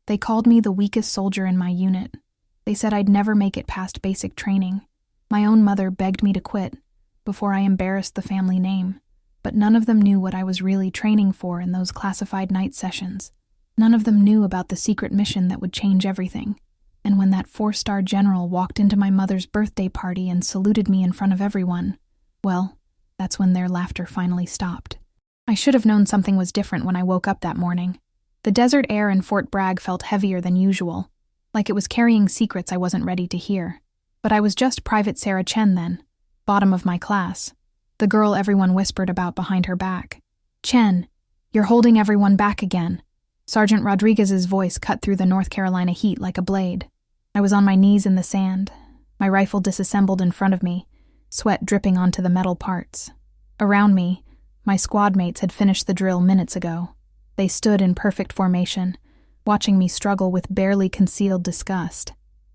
They called me the weakest soldier in my unit. They said I'd never make it past basic training. My own mother begged me to quit before I embarrassed the family name. But none of them knew what I was really training for in those classified night sessions. None of them knew about the secret mission that would change everything. And when that 4-star general walked into my mother's birthday party and saluted me in front of everyone, well, that's when their laughter finally stopped. I should have known something was different when I woke up that morning. The desert air in Fort Bragg felt heavier than usual, like it was carrying secrets I wasn't ready to hear. But I was just Private Sarah Chen then, bottom of my class, the girl everyone whispered about behind her back. "Chen, you're holding everyone back again." Sergeant Rodriguez's voice cut through the North Carolina heat like a blade. I was on my knees in the sand, my rifle disassembled in front of me, sweat dripping onto the metal parts. Around me, my squad mates had finished the drill minutes ago. They stood in perfect formation, watching me struggle with barely concealed disgust.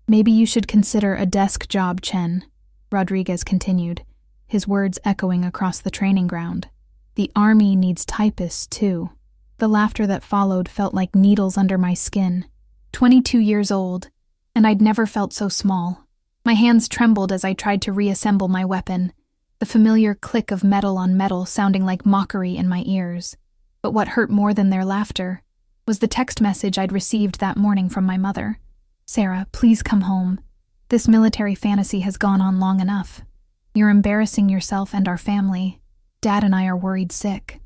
"Maybe you should consider a desk job, Chen," Rodriguez continued, his words echoing across the training ground. "The Army needs typists, too." The laughter that followed felt like needles under my skin. 22 years old, and I'd never felt so small. My hands trembled as I tried to reassemble my weapon, the familiar click of metal on metal sounding like mockery in my ears. But what hurt more than their laughter was the text message I'd received that morning from my mother. "Sarah, please come home. This military fantasy has gone on long enough. You're embarrassing yourself and our family. Dad and I are worried sick."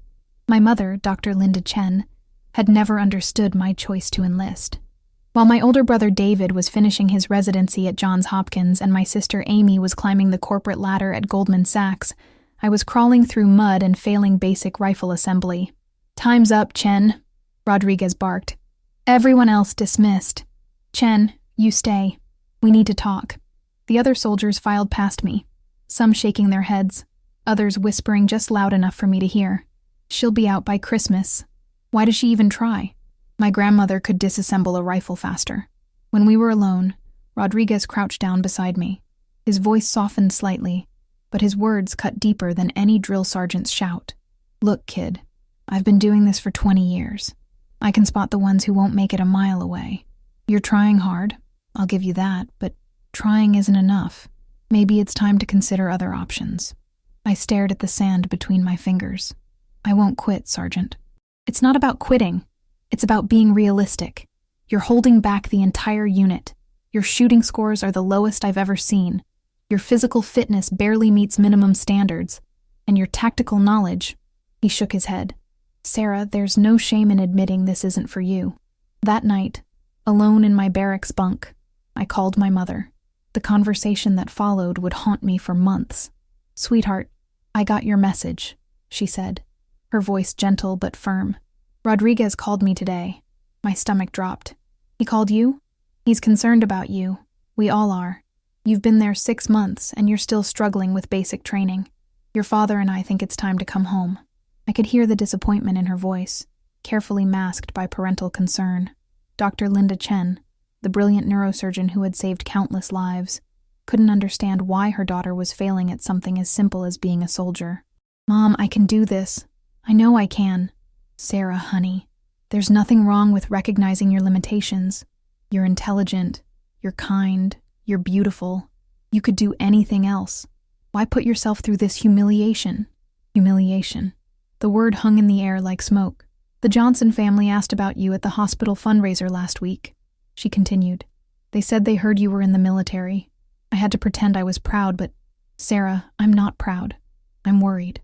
My mother, Dr. Linda Chen, had never understood my choice to enlist. While my older brother David was finishing his residency at Johns Hopkins and my sister Amy was climbing the corporate ladder at Goldman Sachs, I was crawling through mud and failing basic rifle assembly. "Time's up, Chen," Rodriguez barked. "Everyone else dismissed. Chen, you stay. We need to talk." The other soldiers filed past me, some shaking their heads, others whispering just loud enough for me to hear. "She'll be out by Christmas. Why does she even try?" My grandmother could disassemble a rifle faster. When we were alone, Rodriguez crouched down beside me. His voice softened slightly, but his words cut deeper than any drill sergeant's shout. "Look, kid, I've been doing this for 20 years. I can spot the ones who won't make it a mile away. You're trying hard, I'll give you that, but trying isn't enough. Maybe it's time to consider other options." I stared at the sand between my fingers. "I won't quit, Sergeant." "It's not about quitting. It's about being realistic. You're holding back the entire unit. Your shooting scores are the lowest I've ever seen. Your physical fitness barely meets minimum standards. And your tactical knowledge—" He shook his head. "Sarah, there's no shame in admitting this isn't for you." That night, alone in my barracks bunk, I called my mother. The conversation that followed would haunt me for months. "Sweetheart, I got your message," she said, her voice gentle but firm. "Rodriguez called me today." My stomach dropped. "He called you?" "He's concerned about you. We all are. You've been there 6 months, and you're still struggling with basic training. Your father and I think it's time to come home." I could hear the disappointment in her voice, carefully masked by parental concern. Dr. Linda Chen, the brilliant neurosurgeon who had saved countless lives, couldn't understand why her daughter was failing at something as simple as being a soldier. "Mom, I can do this. I know I can." "Sarah, honey, there's nothing wrong with recognizing your limitations. You're intelligent, you're kind, you're beautiful. You could do anything else. Why put yourself through this humiliation?" Humiliation. The word hung in the air like smoke. "The Johnson family asked about you at the hospital fundraiser last week," she continued. "They said they heard you were in the military. I had to pretend I was proud, but Sarah, I'm not proud. I'm worried.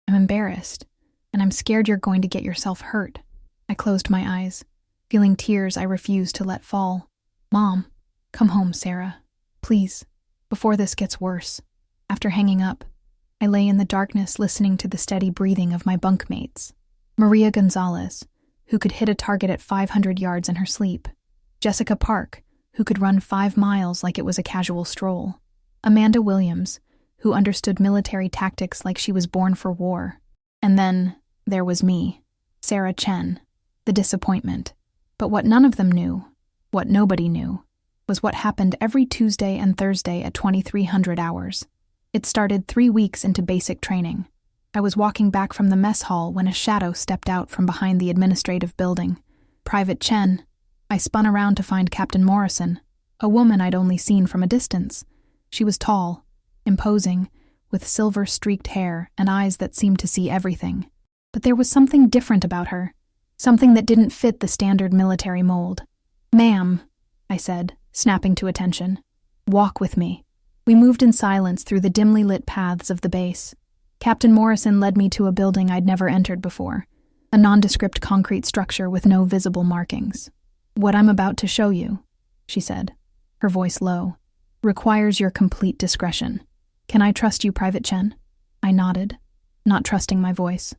I'm embarrassed. And I'm scared you're going to get yourself hurt." I closed my eyes, feeling tears I refused to let fall. "Mom, come home, Sarah. Please, before this gets worse." After hanging up, I lay in the darkness listening to the steady breathing of my bunkmates. Maria Gonzalez, who could hit a target at 500 yards in her sleep. Jessica Park, who could run 5 miles like it was a casual stroll. Amanda Williams, who understood military tactics like she was born for war. And then there was me, Sarah Chen, the disappointment. But what none of them knew, what nobody knew, was what happened every Tuesday and Thursday at 2300 hours. It started 3 weeks into basic training. I was walking back from the mess hall when a shadow stepped out from behind the administrative building. "Private Chen." I spun around to find Captain Morrison, a woman I'd only seen from a distance. She was tall, imposing, with silver-streaked hair and eyes that seemed to see everything. But there was something different about her, something that didn't fit the standard military mold. "Ma'am," I said, snapping to attention. "Walk with me." We moved in silence through the dimly lit paths of the base. Captain Morrison led me to a building I'd never entered before, a nondescript concrete structure with no visible markings. "What I'm about to show you," she said, her voice low, "requires your complete discretion. Can I trust you, Private Chen?" I nodded, not trusting my voice.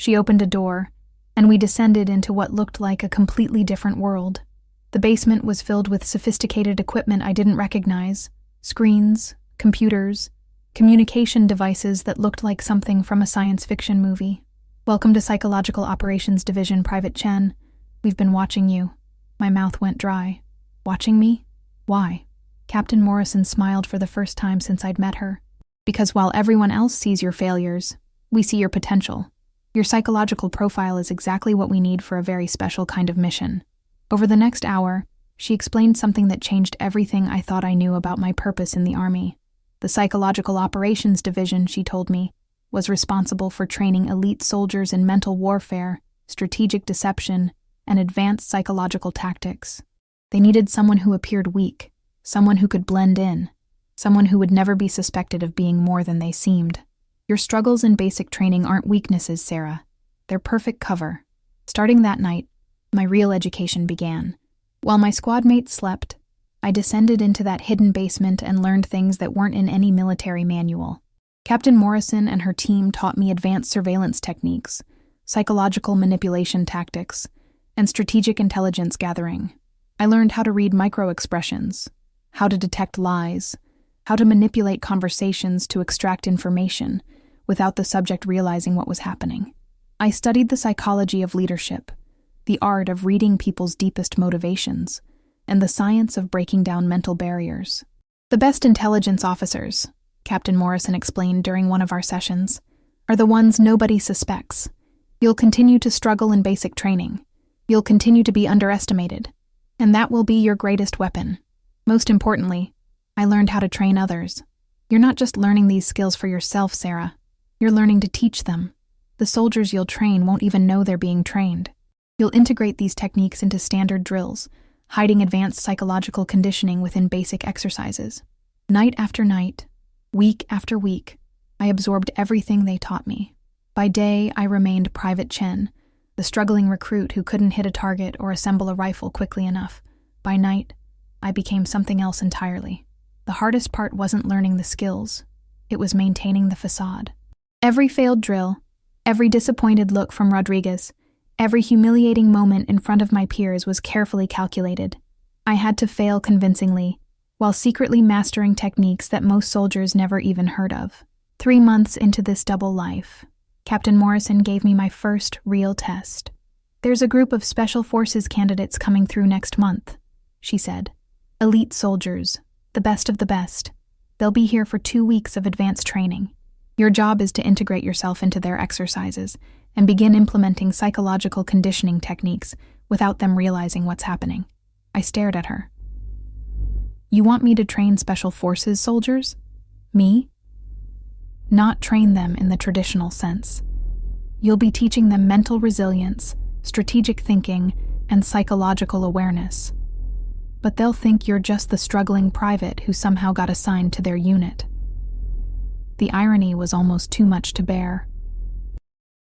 She opened a door, and we descended into what looked like a completely different world. The basement was filled with sophisticated equipment I didn't recognize: screens, computers, communication devices that looked like something from a science fiction movie. "Welcome to Psychological Operations Division, Private Chen. We've been watching you." My mouth went dry. "Watching me? Why?" Captain Morrison smiled for the first time since I'd met her. "Because while everyone else sees your failures, we see your potential. Your psychological profile is exactly what we need for a very special kind of mission." Over the next hour, she explained something that changed everything I thought I knew about my purpose in the Army. The Psychological Operations Division, she told me, was responsible for training elite soldiers in mental warfare, strategic deception, and advanced psychological tactics. They needed someone who appeared weak, someone who could blend in, someone who would never be suspected of being more than they seemed. "Your struggles in basic training aren't weaknesses, Sarah. They're perfect cover." Starting that night, my real education began. While my squad mates slept, I descended into that hidden basement and learned things that weren't in any military manual. Captain Morrison and her team taught me advanced surveillance techniques, psychological manipulation tactics, and strategic intelligence gathering. I learned how to read micro-expressions, how to detect lies, how to manipulate conversations to extract information without the subject realizing what was happening. I studied the psychology of leadership, the art of reading people's deepest motivations, and the science of breaking down mental barriers. "The best intelligence officers," Captain Morrison explained during one of our sessions, "are the ones nobody suspects. You'll continue to struggle in basic training. You'll continue to be underestimated, and that will be your greatest weapon. Most importantly, I learned how to train others. You're not just learning these skills for yourself, Sarah. You're learning to teach them. The soldiers you'll train won't even know they're being trained. You'll integrate these techniques into standard drills, hiding advanced psychological conditioning within basic exercises." Night after night, week after week, I absorbed everything they taught me. By day, I remained Private Chen, the struggling recruit who couldn't hit a target or assemble a rifle quickly enough. By night, I became something else entirely. The hardest part wasn't learning the skills. It was maintaining the facade. Every failed drill, every disappointed look from Rodriguez, every humiliating moment in front of my peers was carefully calculated. I had to fail convincingly, while secretly mastering techniques that most soldiers never even heard of. 3 months into this double life, Captain Morrison gave me my first real test. "There's a group of Special Forces candidates coming through next month," she said. "Elite soldiers, the best of the best. They'll be here for 2 weeks of advanced training. Your job is to integrate yourself into their exercises and begin implementing psychological conditioning techniques without them realizing what's happening." I stared at her. "You want me to train Special Forces soldiers? Me? Not train them in the traditional sense. You'll be teaching them mental resilience, strategic thinking, and psychological awareness. But they'll think you're just the struggling private who somehow got assigned to their unit." The irony was almost too much to bear.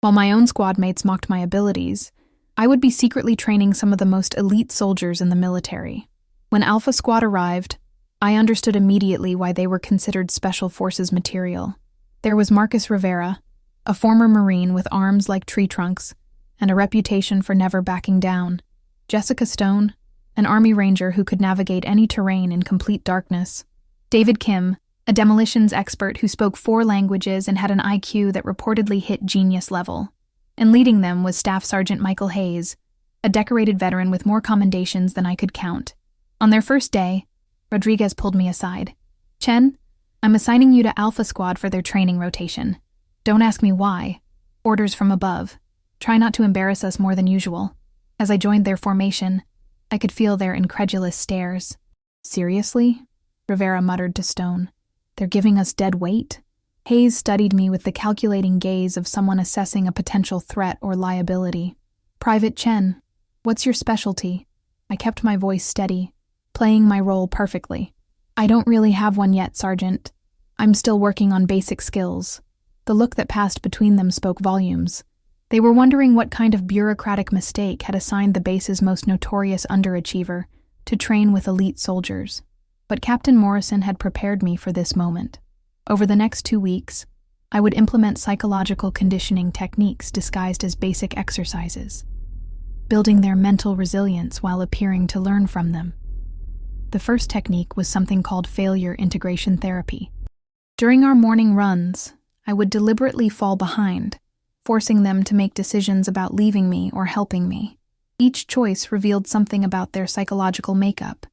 While my own squad mates mocked my abilities, I would be secretly training some of the most elite soldiers in the military. When Alpha Squad arrived, I understood immediately why they were considered Special Forces material. There was Marcus Rivera, a former Marine with arms like tree trunks and a reputation for never backing down. Jessica Stone, an Army Ranger who could navigate any terrain in complete darkness. David Kim, a demolitions expert who spoke 4 languages and had an IQ that reportedly hit genius level. And leading them was Staff Sergeant Michael Hayes, a decorated veteran with more commendations than I could count. On their first day, Rodriguez pulled me aside. "Chen, I'm assigning you to Alpha Squad for their training rotation. Don't ask me why. Orders from above. Try not to embarrass us more than usual." As I joined their formation, I could feel their incredulous stares. "Seriously?" Rivera muttered to Stone. "They're giving us dead weight?" Hayes studied me with the calculating gaze of someone assessing a potential threat or liability. "Private Chen, what's your specialty?" I kept my voice steady, playing my role perfectly. "I don't really have one yet, Sergeant. I'm still working on basic skills." The look that passed between them spoke volumes. They were wondering what kind of bureaucratic mistake had assigned the base's most notorious underachiever to train with elite soldiers. But Captain Morrison had prepared me for this moment. Over the next 2 weeks, I would implement psychological conditioning techniques disguised as basic exercises, building their mental resilience while appearing to learn from them. The first technique was something called failure integration therapy. During our morning runs, I would deliberately fall behind, forcing them to make decisions about leaving me or helping me. Each choice revealed something about their psychological makeup,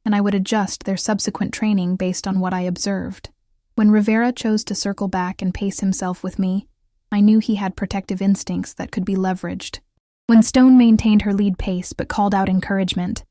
and I would adjust their subsequent training based on what I observed. When Rivera chose to circle back and pace himself with me, I knew he had protective instincts that could be leveraged. When Stone maintained her lead pace but called out encouragement,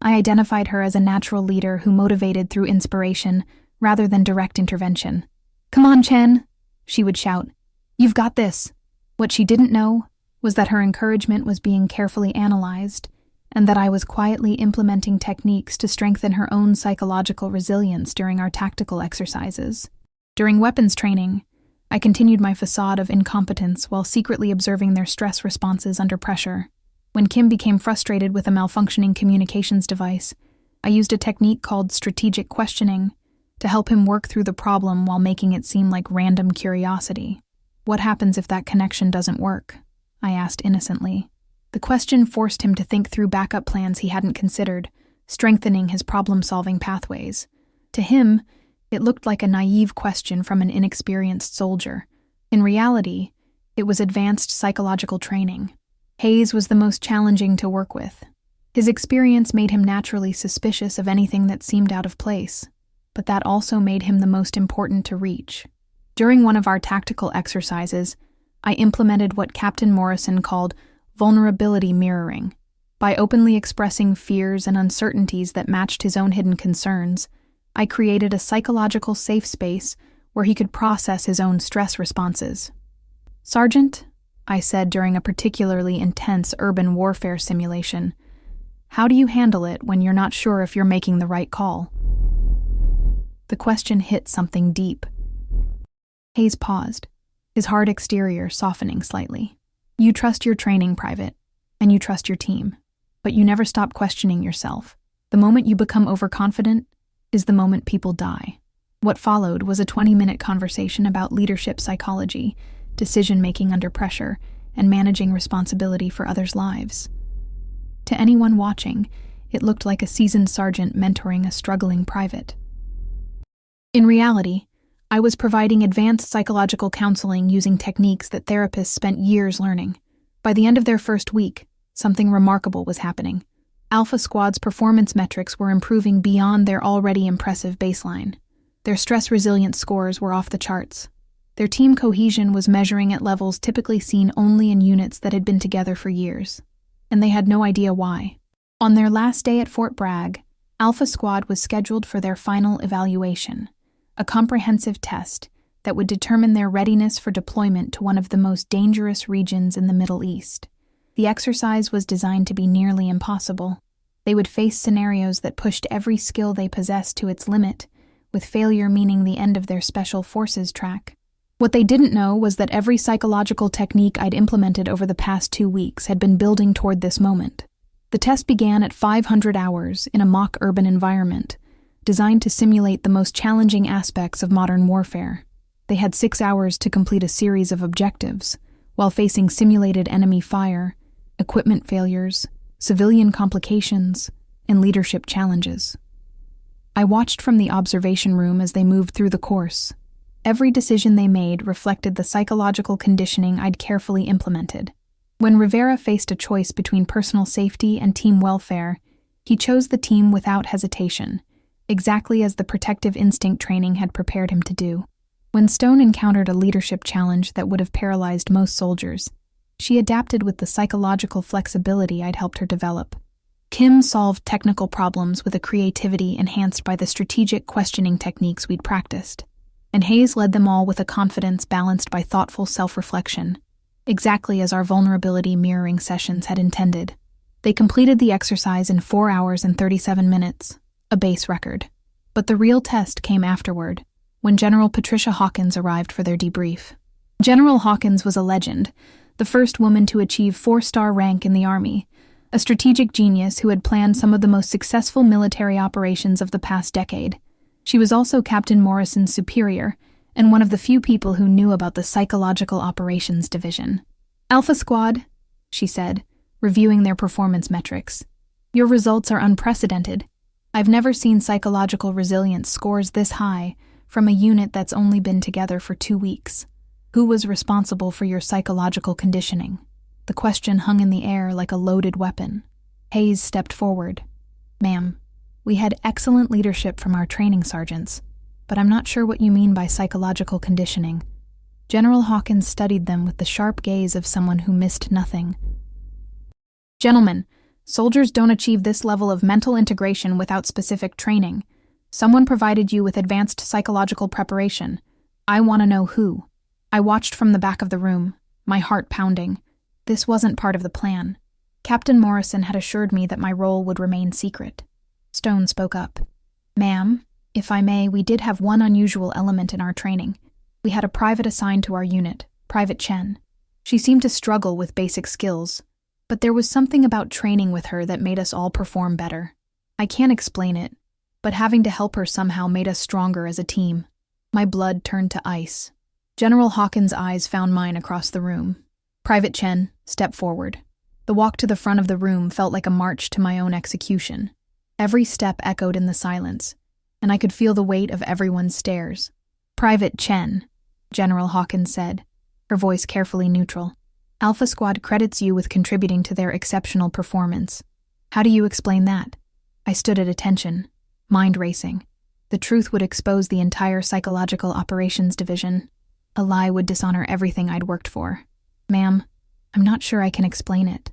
I identified her as a natural leader who motivated through inspiration rather than direct intervention. "Come on, Chen," she would shout. "You've got this." What she didn't know was that her encouragement was being carefully analyzed, and that I was quietly implementing techniques to strengthen her own psychological resilience during our tactical exercises. During weapons training, I continued my facade of incompetence while secretly observing their stress responses under pressure. When Kim became frustrated with a malfunctioning communications device, I used a technique called strategic questioning to help him work through the problem while making it seem like random curiosity. "What happens if that connection doesn't work?" I asked innocently. The question forced him to think through backup plans he hadn't considered, strengthening his problem-solving pathways. To him, it looked like a naive question from an inexperienced soldier. In reality, it was advanced psychological training. Hayes was the most challenging to work with. His experience made him naturally suspicious of anything that seemed out of place, but that also made him the most important to reach. During one of our tactical exercises, I implemented what Captain Morrison called vulnerability mirroring. By openly expressing fears and uncertainties that matched his own hidden concerns, I created a psychological safe space where he could process his own stress responses. "Sergeant," I said during a particularly intense urban warfare simulation, "how do you handle it when you're not sure if you're making the right call?" The question hit something deep. Hayes paused, his hard exterior softening slightly. "You trust your training, Private, and you trust your team, but you never stop questioning yourself. The moment you become overconfident is the moment people die." What followed was a 20-minute conversation about leadership psychology, decision-making under pressure, and managing responsibility for others' lives. To anyone watching, it looked like a seasoned sergeant mentoring a struggling private. In reality, I was providing advanced psychological counseling using techniques that therapists spent years learning. By the end of their first week, something remarkable was happening. Alpha Squad's performance metrics were improving beyond their already impressive baseline. Their stress resilience scores were off the charts. Their team cohesion was measuring at levels typically seen only in units that had been together for years, and they had no idea why. On their last day at Fort Bragg, Alpha Squad was scheduled for their final evaluation, a comprehensive test that would determine their readiness for deployment to one of the most dangerous regions in the Middle East. The exercise was designed to be nearly impossible. They would face scenarios that pushed every skill they possessed to its limit, with failure meaning the end of their special forces track. What they didn't know was that every psychological technique I'd implemented over the past 2 weeks had been building toward this moment. The test began at 500 hours in a mock urban environment, designed to simulate the most challenging aspects of modern warfare. They had 6 hours to complete a series of objectives, while facing simulated enemy fire, equipment failures, civilian complications, and leadership challenges. I watched from the observation room as they moved through the course. Every decision they made reflected the psychological conditioning I'd carefully implemented. When Rivera faced a choice between personal safety and team welfare, he chose the team without hesitation, exactly as the protective instinct training had prepared him to do. When Stone encountered a leadership challenge that would have paralyzed most soldiers, she adapted with the psychological flexibility I'd helped her develop. Kim solved technical problems with a creativity enhanced by the strategic questioning techniques we'd practiced, and Hayes led them all with a confidence balanced by thoughtful self-reflection, exactly as our vulnerability mirroring sessions had intended. They completed the exercise in 4 hours and 37 minutes, a base record. But the real test came afterward, when General Patricia Hawkins arrived for their debrief. General Hawkins was a legend, the first woman to achieve 4-star rank in the Army, a strategic genius who had planned some of the most successful military operations of the past decade. She was also Captain Morrison's superior, and one of the few people who knew about the Psychological Operations Division. "Alpha Squad," she said, reviewing their performance metrics. "Your results are unprecedented. I've never seen psychological resilience scores this high from a unit that's only been together for 2 weeks. Who was responsible for your psychological conditioning?" The question hung in the air like a loaded weapon. Hayes stepped forward. "Ma'am, we had excellent leadership from our training sergeants, but I'm not sure what you mean by psychological conditioning." General Hawkins studied them with the sharp gaze of someone who missed nothing. "Gentlemen, soldiers don't achieve this level of mental integration without specific training. Someone provided you with advanced psychological preparation. I want to know who." I watched from the back of the room, my heart pounding. This wasn't part of the plan. Captain Morrison had assured me that my role would remain secret. Stone spoke up. "Ma'am, if I may, we did have one unusual element in our training. We had a private assigned to our unit, Private Chen. She seemed to struggle with basic skills, but there was something about training with her that made us all perform better. I can't explain it, but having to help her somehow made us stronger as a team." My blood turned to ice. General Hawkins' eyes found mine across the room. "Private Chen, step forward." The walk to the front of the room felt like a march to my own execution. Every step echoed in the silence, and I could feel the weight of everyone's stares. "Private Chen," General Hawkins said, her voice carefully neutral. "Alpha Squad credits you with contributing to their exceptional performance. How do you explain that?" I stood at attention, mind racing. The truth would expose the entire Psychological Operations Division. A lie would dishonor everything I'd worked for. "Ma'am, I'm not sure I can explain it.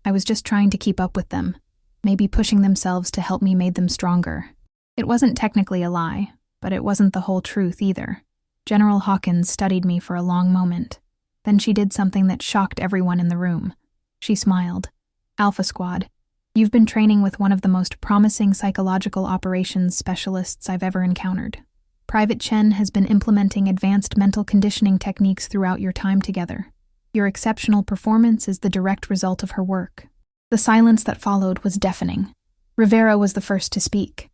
I was just trying to keep up with them. Maybe pushing themselves to help me made them stronger." It wasn't technically a lie, but it wasn't the whole truth either. General Hawkins studied me for a long moment. Then she did something that shocked everyone in the room. She smiled. "Alpha Squad, you've been training with one of the most promising psychological operations specialists I've ever encountered. Private Chen has been implementing advanced mental conditioning techniques throughout your time together. Your exceptional performance is the direct result of her work." The silence that followed was deafening. Rivera was the first to speak.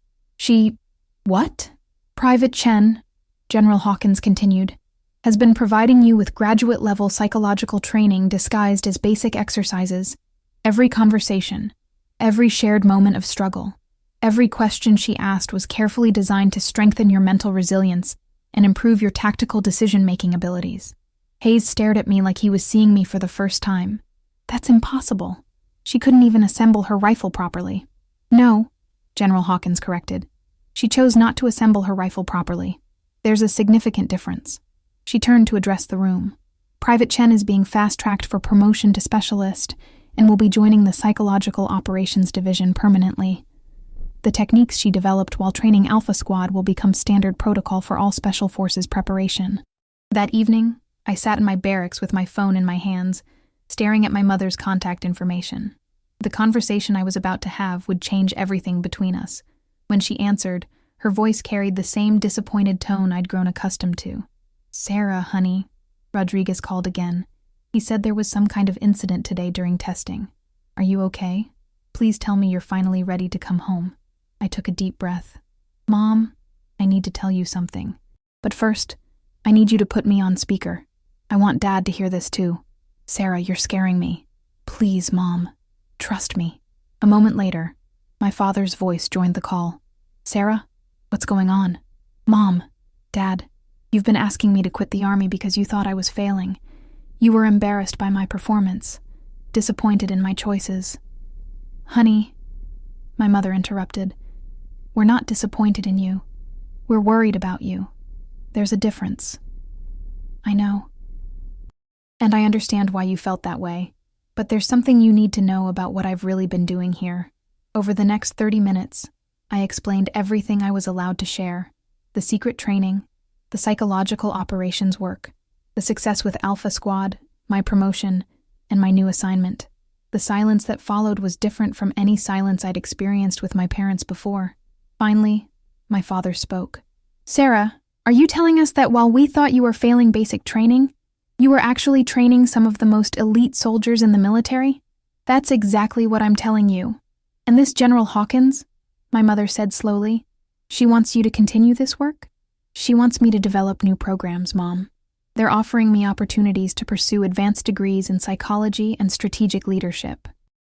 What? "Private Chen," General Hawkins continued, "has been providing you with graduate-level psychological training disguised as basic exercises. Every conversation, every shared moment of struggle, every question she asked was carefully designed to strengthen your mental resilience and improve your tactical decision-making abilities." Hayes stared at me like he was seeing me for the first time. "That's impossible. She couldn't even assemble her rifle properly." "No," General Hawkins corrected. "She chose not to assemble her rifle properly. There's a significant difference." She turned to address the room. "Private Chen is being fast-tracked for promotion to specialist and will be joining the Psychological Operations Division permanently. The techniques she developed while training Alpha Squad will become standard protocol for all Special Forces preparation." That evening, I sat in my barracks with my phone in my hands, staring at my mother's contact information. The conversation I was about to have would change everything between us. When she answered, her voice carried the same disappointed tone I'd grown accustomed to. "Sarah, honey," Rodriguez called again. "He said there was some kind of incident today during testing. Are you okay? Please tell me you're finally ready to come home." I took a deep breath. "Mom, I need to tell you something. But first, I need you to put me on speaker. I want Dad to hear this too. Sarah, you're scaring me. Please, Mom. Trust me." A moment later, my father's voice joined the call. "Sarah, what's going on?" "Mom, Dad, you've been asking me to quit the Army because you thought I was failing. You were embarrassed by my performance, disappointed in my choices." "Honey," my mother interrupted, "we're not disappointed in you. We're worried about you. There's a difference." "I know. And I understand why you felt that way, but there's something you need to know about what I've really been doing here. Over the next 30 minutes, I explained everything I was allowed to share: the secret training, the psychological operations work, the success with Alpha Squad, my promotion, and my new assignment. The silence that followed was different from any silence I'd experienced with my parents before. Finally, my father spoke. "Sarah, are you telling us that while we thought you were failing basic training, you were actually training some of the most elite soldiers in the military?" "That's exactly what I'm telling you. And this General Hawkins," my mother said slowly, "she wants you to continue this work? She wants me to develop new programs, Mom. They're offering me opportunities to pursue advanced degrees in psychology and strategic leadership.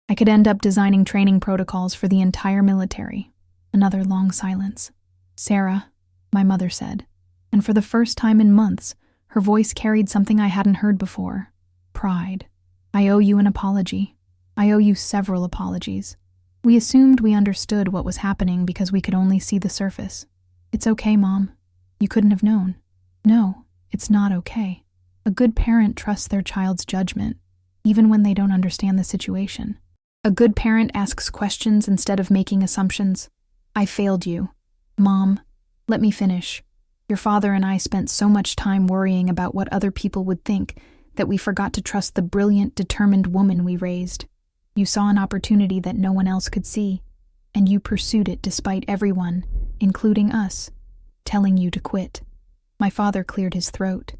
I could end up designing training protocols for the entire military." Another long silence. "Sarah," my mother said, and for the first time in months, her voice carried something I hadn't heard before: pride. "I owe you an apology. I owe you several apologies. We assumed we understood what was happening because we could only see the surface. It's okay, Mom. You couldn't have known. No, it's not okay. A good parent trusts their child's judgment, even when they don't understand the situation. A good parent asks questions instead of making assumptions. I failed you. Mom, let me finish. Your father and I spent so much time worrying about what other people would think that we forgot to trust the brilliant, determined woman we raised. You saw an opportunity that no one else could see, and you pursued it despite everyone, including us, telling you to quit." My father cleared his throat.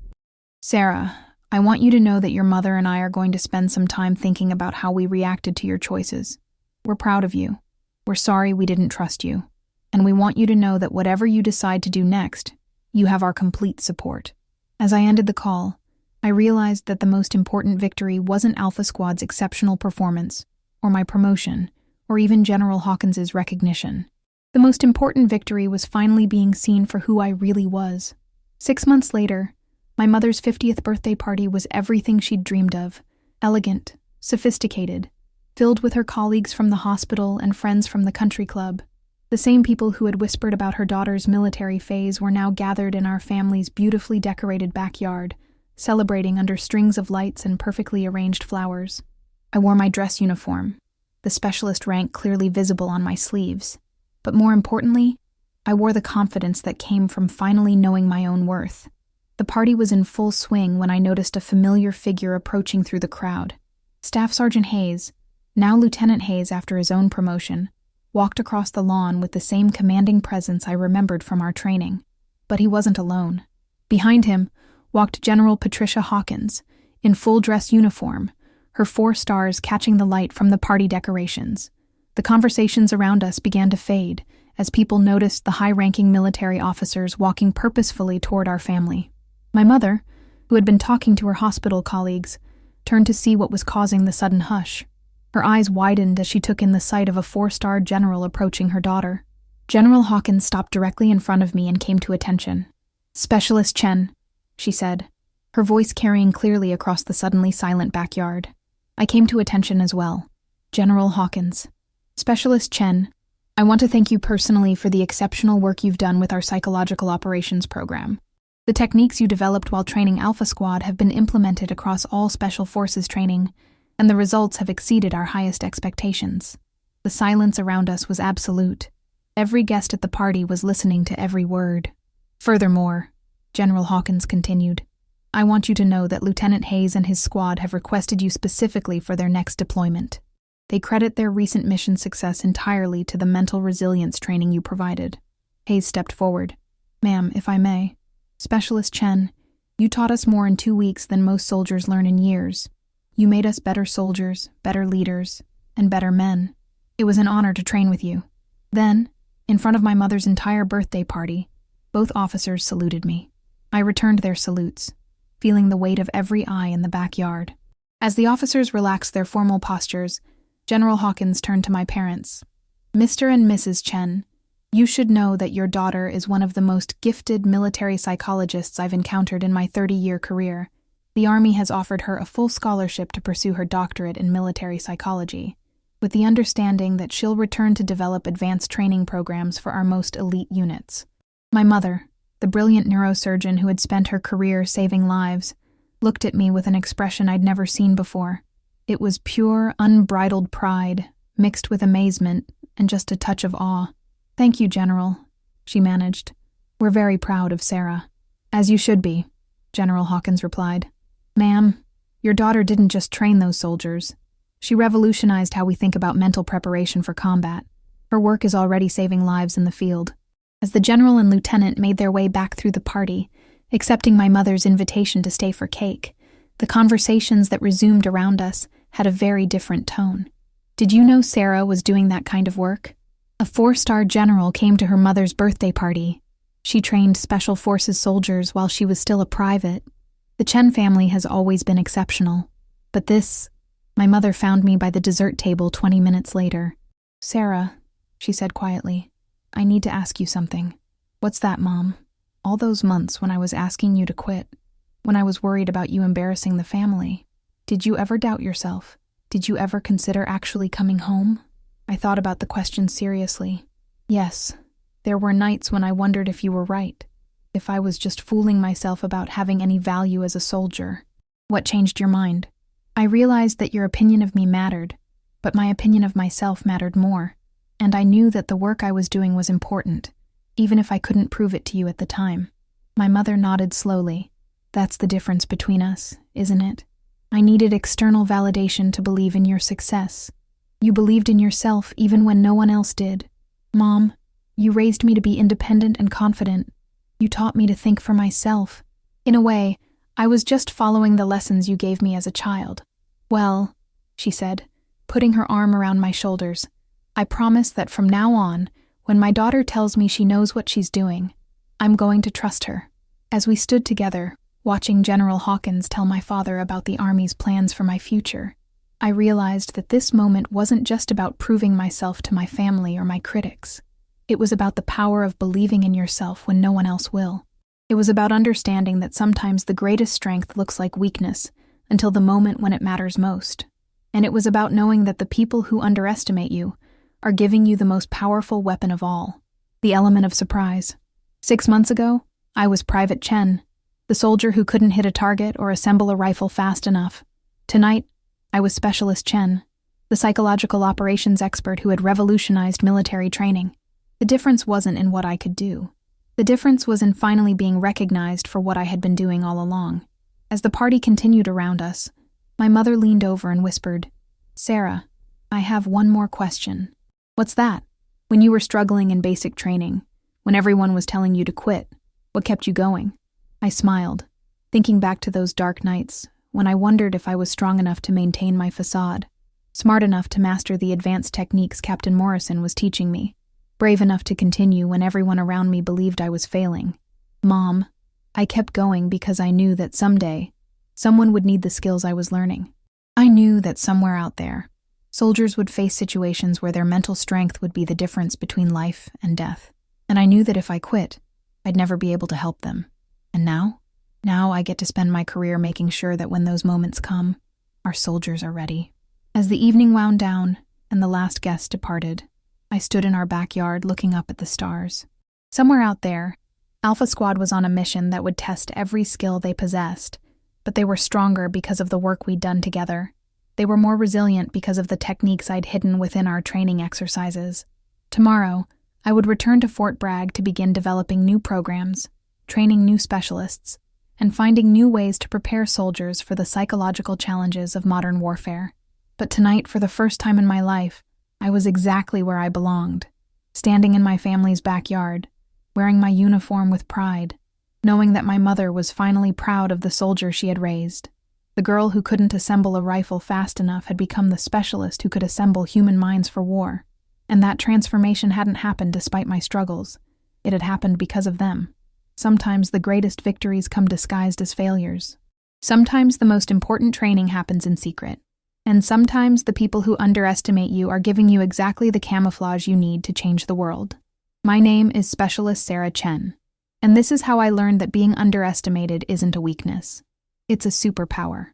"Sarah, I want you to know that your mother and I are going to spend some time thinking about how we reacted to your choices. We're proud of you. We're sorry we didn't trust you. And we want you to know that whatever you decide to do next, you have our complete support." As I ended the call, I realized that the most important victory wasn't Alpha Squad's exceptional performance, or my promotion, or even General Hawkins's recognition. The most important victory was finally being seen for who I really was. 6 months later, my mother's 50th birthday party was everything she'd dreamed of: elegant, sophisticated, filled with her colleagues from the hospital and friends from the country club. The same people who had whispered about her daughter's military phase were now gathered in our family's beautifully decorated backyard, celebrating under strings of lights and perfectly arranged flowers. I wore my dress uniform, the specialist rank clearly visible on my sleeves. But more importantly, I wore the confidence that came from finally knowing my own worth. The party was in full swing when I noticed a familiar figure approaching through the crowd. Staff Sergeant Hayes, now Lieutenant Hayes after his own promotion, walked across the lawn with the same commanding presence I remembered from our training. But he wasn't alone. Behind him walked General Patricia Hawkins, in full dress uniform, her 4 stars catching the light from the party decorations. The conversations around us began to fade as people noticed the high-ranking military officers walking purposefully toward our family. My mother, who had been talking to her hospital colleagues, turned to see what was causing the sudden hush. Her eyes widened as she took in the sight of a 4-star general approaching her daughter. General Hawkins stopped directly in front of me and came to attention. "Specialist Chen," she said, her voice carrying clearly across the suddenly silent backyard. I came to attention as well. "General Hawkins. Specialist Chen, I want to thank you personally for the exceptional work you've done with our psychological operations program. The techniques you developed while training Alpha Squad have been implemented across all Special Forces training, and the results have exceeded our highest expectations." The silence around us was absolute. Every guest at the party was listening to every word. "Furthermore," General Hawkins continued, "I want you to know that Lieutenant Hayes and his squad have requested you specifically for their next deployment. They credit their recent mission success entirely to the mental resilience training you provided." Hayes stepped forward. "Ma'am, if I may. Specialist Chen, you taught us more in 2 weeks than most soldiers learn in years. You made us better soldiers, better leaders, and better men. It was an honor to train with you." Then, in front of my mother's entire birthday party, both officers saluted me. I returned their salutes, feeling the weight of every eye in the backyard. As the officers relaxed their formal postures, General Hawkins turned to my parents. "Mr. and Mrs. Chen, you should know that your daughter is one of the most gifted military psychologists I've encountered in my 30-year career. The Army has offered her a full scholarship to pursue her doctorate in military psychology, with the understanding that she'll return to develop advanced training programs for our most elite units." My mother, the brilliant neurosurgeon who had spent her career saving lives, looked at me with an expression I'd never seen before. It was pure, unbridled pride, mixed with amazement and just a touch of awe. "Thank you, General," she managed. "We're very proud of Sarah." "As you should be," General Hawkins replied. "Ma'am, your daughter didn't just train those soldiers. She revolutionized how we think about mental preparation for combat. Her work is already saving lives in the field." As the general and lieutenant made their way back through the party, accepting my mother's invitation to stay for cake, the conversations that resumed around us had a very different tone. "Did you know Sarah was doing that kind of work?" A 4-star general came to her mother's birthday party. She trained Special Forces soldiers while she was still a private. The Chen family has always been exceptional. But this... My mother found me by the dessert table 20 minutes later. "Sarah," she said quietly, "I need to ask you something." "What's that, Mom?" "All those months when I was asking you to quit, when I was worried about you embarrassing the family, did you ever doubt yourself? Did you ever consider actually coming home?" I thought about the question seriously. "Yes, there were nights when I wondered if you were right, if I was just fooling myself about having any value as a soldier." "What changed your mind?" "I realized that your opinion of me mattered, but my opinion of myself mattered more, and I knew that the work I was doing was important, even if I couldn't prove it to you at the time." My mother nodded slowly. "That's the difference between us, isn't it? I needed external validation to believe in your success. You believed in yourself even when no one else did. Mom, you raised me to be independent and confident. You taught me to think for myself. In a way, I was just following the lessons you gave me as a child." "Well," she said, putting her arm around my shoulders, "I promise that from now on, when my daughter tells me she knows what she's doing, I'm going to trust her." As we stood together, watching General Hawkins tell my father about the Army's plans for my future, I realized that this moment wasn't just about proving myself to my family or my critics. It was about the power of believing in yourself when no one else will. It was about understanding that sometimes the greatest strength looks like weakness until the moment when it matters most. And it was about knowing that the people who underestimate you are giving you the most powerful weapon of all, the element of surprise. 6 months ago, I was Private Chen, the soldier who couldn't hit a target or assemble a rifle fast enough. Tonight, I was Specialist Chen, the psychological operations expert who had revolutionized military training. The difference wasn't in what I could do. The difference was in finally being recognized for what I had been doing all along. As the party continued around us, my mother leaned over and whispered, "Sarah, I have one more question." "What's that?" "When you were struggling in basic training, when everyone was telling you to quit, what kept you going?" I smiled, thinking back to those dark nights when I wondered if I was strong enough to maintain my facade, smart enough to master the advanced techniques Captain Morrison was teaching me, brave enough to continue when everyone around me believed I was failing. Mom, I kept going because I knew that someday, someone would need the skills I was learning. I knew that somewhere out there, soldiers would face situations where their mental strength would be the difference between life and death. And I knew that if I quit, I'd never be able to help them. And now I get to spend my career making sure that when those moments come, our soldiers are ready. As the evening wound down and the last guest departed, I stood in our backyard looking up at the stars. Somewhere out there, Alpha Squad was on a mission that would test every skill they possessed, but they were stronger because of the work we'd done together. They were more resilient because of the techniques I'd hidden within our training exercises. Tomorrow, I would return to Fort Bragg to begin developing new programs, training new specialists, and finding new ways to prepare soldiers for the psychological challenges of modern warfare. But tonight, for the first time in my life, I was exactly where I belonged, standing in my family's backyard, wearing my uniform with pride, knowing that my mother was finally proud of the soldier she had raised. The girl who couldn't assemble a rifle fast enough had become the specialist who could assemble human minds for war. And that transformation hadn't happened despite my struggles. It had happened because of them. Sometimes the greatest victories come disguised as failures. Sometimes the most important training happens in secret. And sometimes the people who underestimate you are giving you exactly the camouflage you need to change the world. My name is Specialist Sarah Chen, and this is how I learned that being underestimated isn't a weakness. It's a superpower.